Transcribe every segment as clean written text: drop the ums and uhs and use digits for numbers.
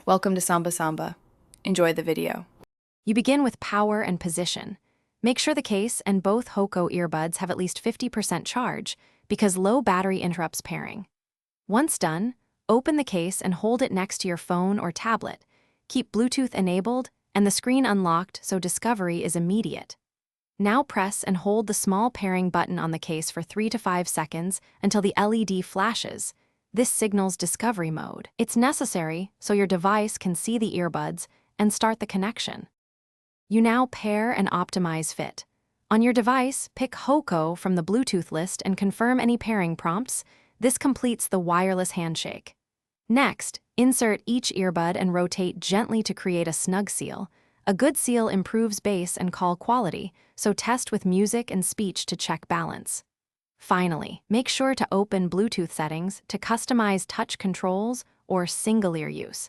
Welcome to Samba Samba. Enjoy the video. You begin with power and position. Make sure the case and both Hoco earbuds have at least 50% charge because low battery interrupts pairing. Once done, open the case and hold it next to your phone or tablet. Keep Bluetooth enabled and the screen unlocked so discovery is immediate. Now press and hold the small pairing button on the case for 3 to 5 seconds until the LED flashes. This signals discovery mode. It's necessary so your device can see the earbuds and start the connection. You now pair and optimize fit. On your device, pick Hoco from the Bluetooth list and confirm any pairing prompts. This completes the wireless handshake. Next, insert each earbud and rotate gently to create a snug seal. A good seal improves bass and call quality, so test with music and speech to check balance. Finally, make sure to open Bluetooth settings to customize touch controls or single-ear use.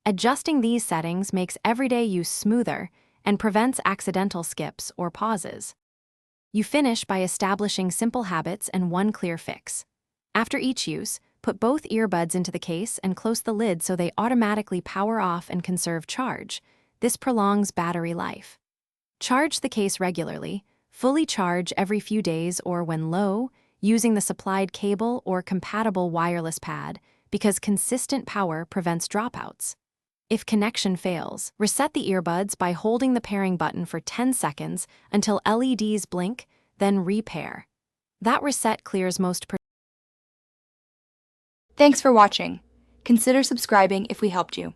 Adjusting these settings makes everyday use smoother and prevents accidental skips or pauses. You finish by establishing simple habits and one clear fix. After each use, put both earbuds into the case and close the lid so they automatically power off and conserve charge. This prolongs battery life. Charge the case regularly, fully charge every few days or when low, using the supplied cable or compatible wireless pad because consistent power prevents dropouts. If connection fails, reset the earbuds by holding the pairing button for 10 seconds until LEDs blink, then repair. That reset clears most. Thanks for watching. Consider subscribing if we helped you.